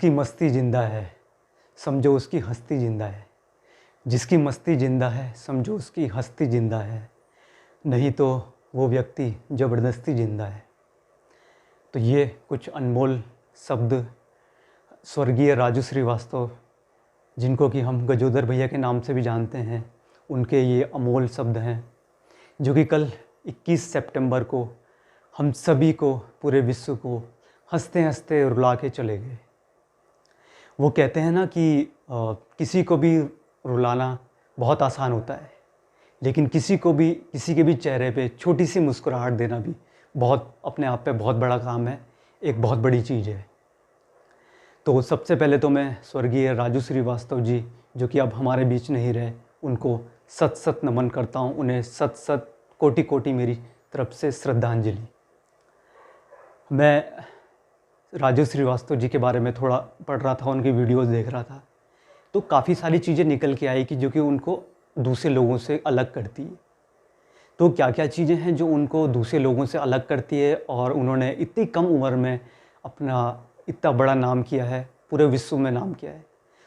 जिसकी मस्ती जिंदा है समझो उसकी हस्ती जिंदा है। जिसकी मस्ती जिंदा है समझो उसकी हस्ती जिंदा है, नहीं तो वो व्यक्ति ज़बरदस्ती जिंदा है। तो ये कुछ अनमोल शब्द स्वर्गीय राजू श्रीवास्तव, जिनको कि हम गजोदर भैया के नाम से भी जानते हैं, उनके ये अमोल शब्द हैं, जो कि कल 21 सितंबर को हम सभी को, पूरे विश्व को हंसते हंसते रुला के चले गए। वो कहते हैं ना कि किसी को भी रुलाना बहुत आसान होता है, लेकिन किसी के भी चेहरे पे छोटी सी मुस्कुराहट देना भी बहुत अपने आप पे बहुत बड़ा काम है, एक बहुत बड़ी चीज़ है। तो सबसे पहले तो मैं स्वर्गीय राजू श्रीवास्तव जी, जो कि अब हमारे बीच नहीं रहे, उनको सत सत नमन करता हूँ। उन्हें सत सत कोटि कोटि मेरी तरफ से श्रद्धांजलि। मैं राजू श्रीवास्तव जी के बारे में थोड़ा पढ़ रहा था, उनकी वीडियोस देख रहा था, तो काफ़ी सारी चीज़ें निकल के आई कि जो कि उनको दूसरे लोगों से अलग करती है। तो क्या क्या चीज़ें हैं जो उनको दूसरे लोगों से अलग करती है, और उन्होंने इतनी कम उम्र में अपना इतना बड़ा नाम किया है, पूरे विश्व में नाम किया है।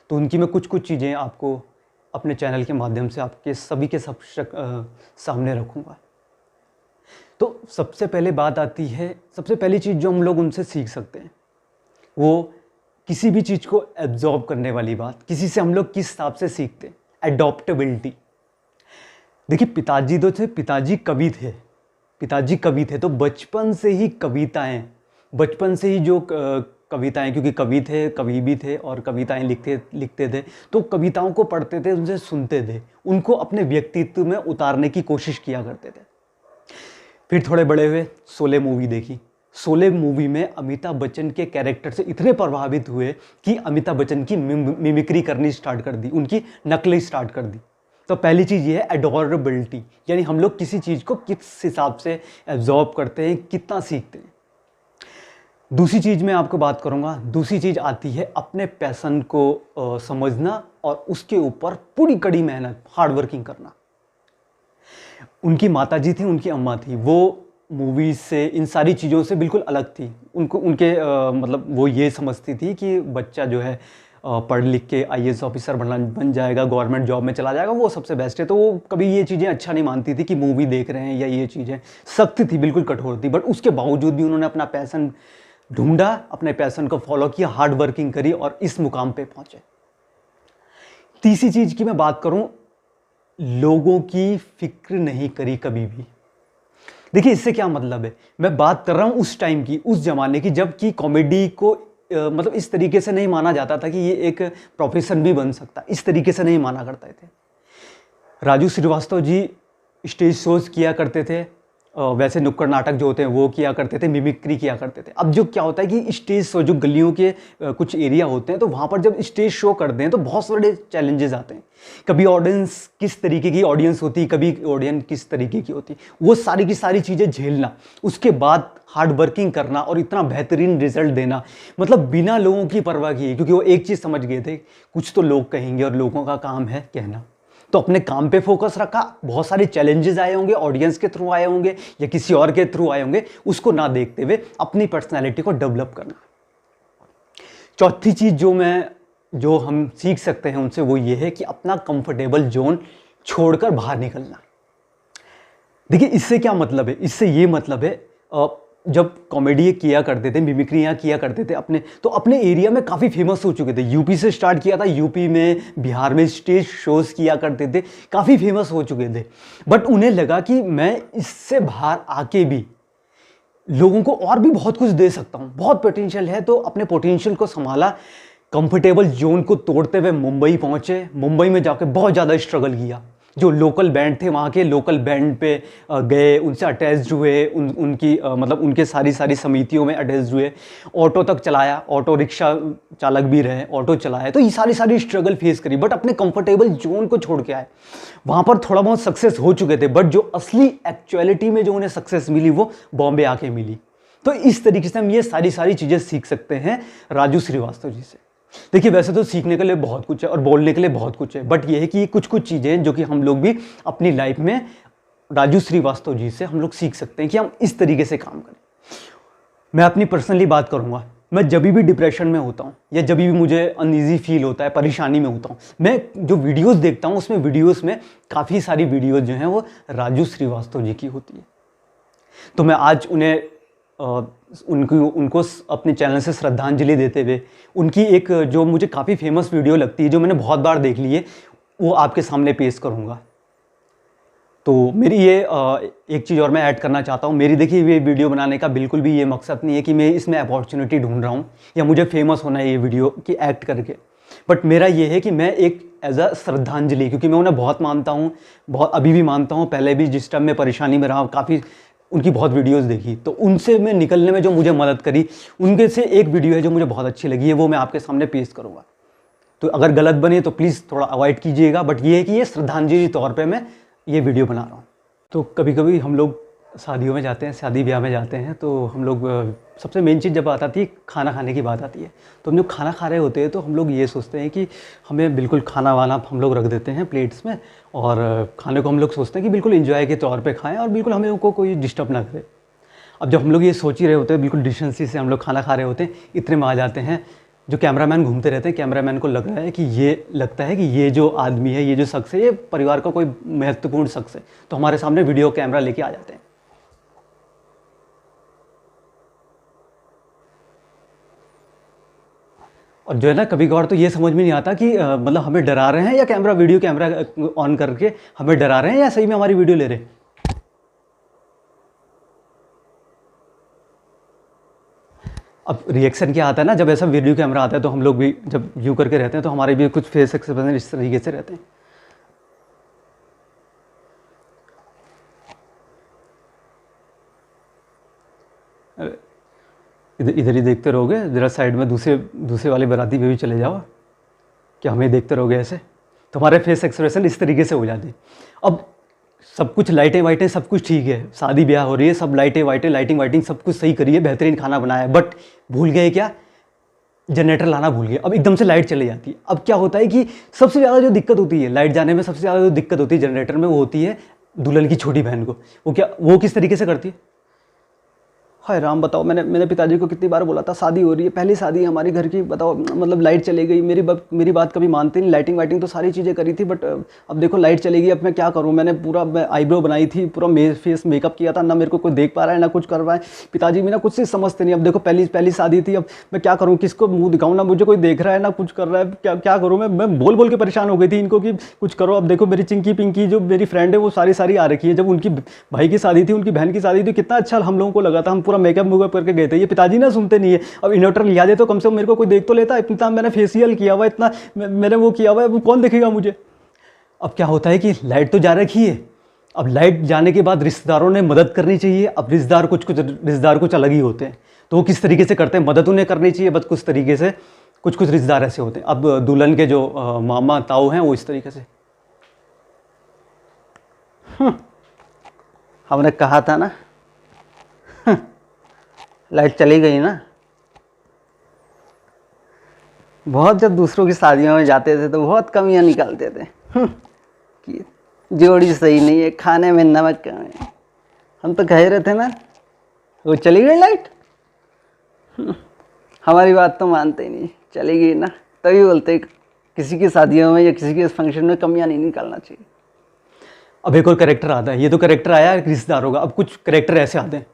तो उनकी मैं कुछ चीज़ें आपको अपने चैनल के माध्यम से आपके सभी के सामने रखूँगा। तो सबसे पहले बात आती है, सबसे पहली चीज़ जो हम लोग उनसे सीख सकते हैं, वो किसी भी चीज़ को एब्जॉर्ब करने वाली बात। किसी से हम लोग किस हिसाब से सीखते हैं, एडॉप्टेबिलिटी। देखिए, पिताजी कवि थे, तो बचपन से ही कविताएं, बचपन से ही जो कविताएं, क्योंकि कवि भी थे और कविताएं लिखते थे, तो कविताओं को पढ़ते थे, उनसे सुनते थे, उनको अपने व्यक्तित्व में उतारने की कोशिश किया करते थे। फिर थोड़े बड़े हुए, शोले मूवी देखी। शोले मूवी में अमिताभ बच्चन के कैरेक्टर से इतने प्रभावित हुए कि अमिताभ बच्चन की मिमिक्री करनी स्टार्ट कर दी, उनकी नकलें स्टार्ट कर दी। तो पहली चीज़ ये है एडोरेबिलिटी, यानी हम लोग किसी चीज़ को किस हिसाब से एब्जॉर्ब करते हैं, कितना सीखते हैं। दूसरी चीज़ मैं आपको बात करूँगा, दूसरी चीज़ आती है अपने पैशन को समझना और उसके ऊपर पूरी कड़ी मेहनत, हार्ड वर्किंग करना। उनकी माताजी थी, उनकी अम्मा थी, वो मूवीज़ से, इन सारी चीज़ों से बिल्कुल अलग थी। मतलब वो ये समझती थी कि बच्चा जो है पढ़ लिख के IAS ऑफिसर बन जाएगा, गवर्नमेंट जॉब में चला जाएगा, वो सबसे बेस्ट है। तो वो कभी ये चीज़ें अच्छा नहीं मानती थी कि मूवी देख रहे हैं या ये चीज़ें। सख्त थी, बिल्कुल कठोर थी, बट उसके बावजूद भी उन्होंने अपना पैशन ढूंढा, अपने पैशन को फॉलो किया, हार्ड वर्किंग करी और इस मुकाम पे पहुंचे। तीसरी चीज़ की मैं बात करूं, लोगों की फिक्र नहीं करी कभी भी। देखिए, इससे क्या मतलब है, मैं बात कर रहा हूं उस टाइम की, उस जमाने की, जब कि कॉमेडी को मतलब इस तरीके से नहीं माना जाता था कि ये एक प्रोफेशन भी बन सकता, इस तरीके से नहीं माना करते थे। राजू श्रीवास्तव जी स्टेज शोज किया करते थे, वैसे नुक्कड़ नाटक जो होते हैं वो किया करते थे, मिमिक्री किया करते थे। अब जो क्या होता है कि स्टेज शो, जो गलियों के कुछ एरिया होते हैं, तो वहाँ पर जब स्टेज शो करते हैं तो बहुत सारे चैलेंजेस आते हैं। कभी ऑडियंस किस तरीके की ऑडियंस होती, कभी ऑडियंस किस तरीके की होती, वो सारी की सारी चीज़ें झेलना, उसके बाद हार्ड वर्किंग करना और इतना बेहतरीन रिजल्ट देना, मतलब बिना लोगों की परवाह किए, क्योंकि वो एक चीज़ समझ गए थे, कुछ तो लोग कहेंगे और लोगों का काम है कहना। तो अपने काम पे फोकस रखा। बहुत सारे चैलेंजेस आए होंगे, ऑडियंस के थ्रू आए होंगे या किसी और के थ्रू आए होंगे, उसको ना देखते हुए अपनी पर्सनैलिटी को डेवलप करना। चौथी चीज़ जो हम सीख सकते हैं उनसे, वो ये है कि अपना कंफर्टेबल जोन छोड़कर बाहर निकलना। देखिए, इससे क्या मतलब है, इससे ये मतलब है, जब कॉमेडी किया करते थे, मिमिक्रियाँ किया करते थे अपने एरिया में काफ़ी फेमस हो चुके थे। यूपी से स्टार्ट किया था, यूपी में, बिहार में स्टेज शोज़ किया करते थे, काफ़ी फेमस हो चुके थे। बट उन्हें लगा कि मैं इससे बाहर आके भी लोगों को और भी बहुत कुछ दे सकता हूँ, बहुत पोटेंशियल है। तो अपने पोटेंशियल को संभाला, कंफर्टेबल जोन को तोड़ते हुए मुंबई पहुँचे। मुंबई में जाकर बहुत ज़्यादा स्ट्रगल किया। जो लोकल बैंड थे, वहाँ के लोकल बैंड पे गए, उनसे अटैच्ड हुए, मतलब उनके सारी समितियों में अटैच्ड हुए। ऑटो तक चलाया, ऑटो रिक्शा चालक भी रहे, ऑटो चलाया। तो ये सारी स्ट्रगल फेस करी, बट अपने कंफर्टेबल जोन को छोड़ के आए। वहाँ पर थोड़ा बहुत सक्सेस हो चुके थे, बट जो असली एक्चुअलिटी में जो उन्हें सक्सेस मिली वो बॉम्बे आके मिली। तो इस तरीके से हम ये सारी चीज़ें सीख सकते हैं राजू श्रीवास्तव जी से। देखिए, वैसे तो सीखने के लिए बहुत कुछ है और बोलने के लिए बहुत कुछ है, बट ये है कि कुछ चीज़ें जो कि हम लोग भी अपनी लाइफ में राजू श्रीवास्तव जी से हम लोग सीख सकते हैं कि हम इस तरीके से काम करें। मैं अपनी पर्सनली बात करूंगा, मैं जब भी डिप्रेशन में होता हूँ या जब भी मुझे अनईजी फील होता है, परेशानी में होता हूँ, मैं जो वीडियोस देखता हूँ उसमें वीडियोस में काफ़ी सारी वीडियोस जो हैं वो राजू श्रीवास्तव जी की होती है। तो मैं आज उन्हें उनको अपने चैनल से श्रद्धांजलि देते हुए उनकी एक जो मुझे काफ़ी फेमस वीडियो लगती है, जो मैंने बहुत बार देख ली है, वो आपके सामने पेश करूँगा। तो मेरी ये एक चीज़ और मैं ऐड करना चाहता हूँ। मेरी देखिए ये वीडियो बनाने का बिल्कुल भी ये मकसद नहीं है कि मैं इसमें अपॉर्चुनिटी ढूंढ रहा हूँ या मुझे फेमस होना है ये वीडियो की एक्ट करके, बट मेरा ये है कि मैं एक एज अ श्रद्धांजलि, क्योंकि मैं उन्हें बहुत मानता हूँ, बहुत अभी भी मानता हूँ, पहले भी जिस टाइम में परेशानी में रहा काफ़ी उनकी बहुत वीडियोस देखी, तो उनसे मैं निकलने में जो मुझे मदद करी, उनके से एक वीडियो है जो मुझे बहुत अच्छी लगी है, वो मैं आपके सामने पेश करूँगा। तो अगर गलत बने तो प्लीज़ थोड़ा अवॉइड कीजिएगा, बट ये है कि ये श्रद्धांजलि तौर पे मैं ये वीडियो बना रहा हूँ। तो कभी कभी हम लोग शादियों में जाते हैं, शादी ब्याह में जाते हैं, तो हम लोग सबसे मेन चीज़ जब बात आती है खाना खाने की बात आती है, तो हम जब खाना खा रहे होते हैं तो हम लोग ये सोचते हैं कि हमें बिल्कुल खाना वाना हम लोग रख देते हैं प्लेट्स में, और खाने को हम लोग सोचते हैं कि बिल्कुल एंजॉय के तौर पे खाएं और बिल्कुल हमें को कोई डिस्टर्ब ना करे। अब जब हम लोग ये सोच ही रहे होते हैं, बिल्कुल डिसेंसी से हम लोग खाना खा रहे होते हैं, इतने में आ जाते हैं जो कैमरामैन घूमते रहते हैं, कैमरामैन को लग रहा है कि लगता है कि ये जो आदमी है, ये जो शख्स है, ये परिवार का कोई महत्वपूर्ण शख्स है, तो हमारे सामने वीडियो कैमरा लेके आ जाते हैं। और जो है ना, कभी कभार तो ये समझ में नहीं आता कि मतलब हमें डरा रहे हैं या वीडियो कैमरा ऑन करके हमें डरा रहे हैं या सही में हमारी वीडियो ले रहे हैं। अब रिएक्शन क्या आता है ना, जब ऐसा वीडियो कैमरा आता है तो हम लोग भी जब व्यू करके रहते हैं तो हमारे भी कुछ फेस एक्सप्रेशन इस तरीके से रहते हैं। इधर ही देखते रहोगे, ज़रा साइड में दूसरे वाले बाराती पे भी चले जाओ, कि हमें देखते रहोगे ऐसे, तो हमारे फेस एक्सप्रेशन इस तरीके से हो जाते हैं। अब सब कुछ लाइटें वाइटें सब कुछ ठीक है, शादी ब्याह हो रही है, सब लाइटें वाइटें लाइटिंग वाइटिंग सब कुछ सही करिए, बेहतरीन खाना बनाया है, बट भूल गए क्या, जनरेटर लाना भूल गए। अब एकदम से लाइट चली जाती है। अब क्या होता है कि सबसे ज़्यादा जो दिक्कत होती है लाइट जाने में, सबसे ज़्यादा जो दिक्कत होती है जनरेटर में, वो होती है दुल्हन की छोटी बहन को। वो किस तरीके से करती है, हाय राम बताओ, मैंने पिताजी को कितनी बार बोला था, शादी हो रही है, पहली शादी है हमारी घर की, बताओ मतलब लाइट चली गई, मेरी बात कभी मानते नहीं, लाइटिंग वाइटिंग तो सारी चीज़ें करी थी, बट अब देखो लाइट चली गई, अब मैं क्या करूँ, मैं आईब्रो बनाई थी, पूरा फेस मेकअप किया था, ना मेरे को कोई देख पा रहा है ना कुछ कर रहा है, पिताजी भी ना कुछ से समझते नहीं, अब देखो पहली शादी थी, अब मैं क्या करूँ, किसको मुँह दिखाऊँ, ना मुझे कोई देख रहा है ना कुछ कर रहा है, क्या करूँ मैं बोल बोल के परेशान हो गई थी इनको कि कुछ करो। अब देखो मेरी चिंकी पिंकी जो मेरी फ्रेंड है वो सारी आ रखी है, जब उनकी भाई की शादी थी, उनकी बहन की शादी थी, कितना अच्छा हम लोगों को लगा था, हम पूरा मेकअप करके गए थे, ये पिताजी ना सुनते नहीं है। अब इन्वर्टर लिया दे तो कम से कम मेरे को कोई देख तो लेता, इतना मैंने फेशियल किया हुआ, इतना मैंने वो किया हुआ है, कौन देखेगा मुझे। अब क्या होता है कि लाइट तो जा रखी है, अब लाइट जाने के बाद रिश्तेदारों ने मदद करनी चाहिए। अब रिश्तेदार कुछ रिश्तेदार कुछ अलग ही होते हैं, तो वो किस तरीके से करते हैं, मदद उन्हें करनी चाहिए, बस कुछ तरीके से कुछ रिश्तेदार ऐसे होते हैं। अब दुल्हन के जो मामा ताऊ हैं वो इस तरीके से, हमने कहा था ना, लाइट चली गई ना। बहुत जब दूसरों की शादियों में जाते थे तो बहुत कमियां निकालते थे कि जोड़ी सही नहीं है, खाने में नमक कम है, हम तो कह रहे थे ना, वो चली गई लाइट, हमारी बात तो मानते ही नहीं, चली गई ना, तभी बोलते किसी की शादियों में या किसी के फंक्शन में कमियां नहीं निकालना चाहिए। अब एक और कैरेक्टर आता है, ये तो कैरेक्टर आया रिश्तेदारों का, अब कुछ कैरेक्टर ऐसे आते हैं।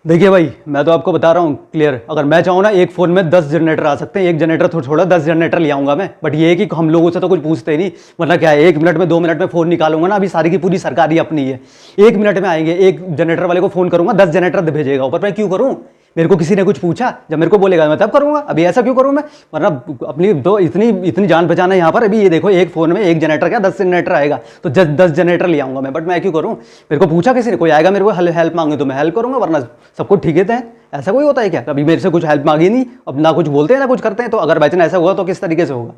देखिए भाई, मैं तो आपको बता रहा हूँ क्लियर, अगर मैं चाहूँ ना एक फ़ोन में 10 जनरेटर आ सकते हैं, एक जनरेटर तो छोड़ा 10 जनरेटर ले आऊँगा मैं, बट ये है कि हम लोगों से तो कुछ पूछते ही नहीं, वरना क्या है 1 मिनट में 2 मिनट में फ़ोन निकालूंगा ना, अभी सारी की पूरी सरकारी अपनी है, 1 मिनट में आएंगे, एक जनरेटर वाले को फ़ोन करूँगा 10 जनरेटर भेजेगा ऊपर, मैं क्यों करूँ, मेरे को किसी ने कुछ पूछा, जब मेरे को बोलेगा मैं तब करूँगा, अभी ऐसा क्यों करूँ मैं, वरना अपनी तो इतनी जान पहचान है यहाँ पर। अभी ये देखो एक फ़ोन में एक जनरेटर क्या 10 जनरेटर आएगा, तो 10 जनरेटर ले आऊँगा मैं, बट मैं क्यों करूँ, मेरे को पूछा किसी ने, कोई आएगा मेरे को हेल्प मांगे तो मैं हेल्प करूँगा, वरना सबको ठीक है। ऐसा कोई होता है क्या, कभी मेरे से कुछ हेल्प मांगी नहीं, अब ना कुछ बोलते हैं ना कुछ करते हैं, तो अगर बाई चांस ऐसा हुआ तो किस तरीके से होगा।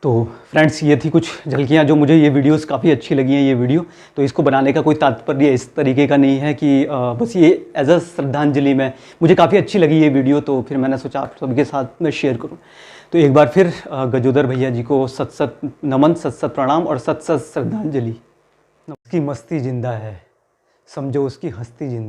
तो फ्रेंड्स, ये थी कुछ झलकियाँ जो मुझे ये वीडियोस काफ़ी अच्छी लगी हैं। ये वीडियो तो इसको बनाने का कोई तात्पर्य इस तरीके का नहीं है कि बस ये एज अ श्रद्धांजलि में मुझे काफ़ी अच्छी लगी ये वीडियो, तो फिर मैंने सोचा आप सबके साथ में शेयर करूं। तो एक बार फिर गजोदर भैया जी को सत सत नमन, सत सत प्रणाम और सत सत श्रद्धांजलि। उसकी मस्ती जिंदा है, समझो उसकी हस्ती जिंदा है।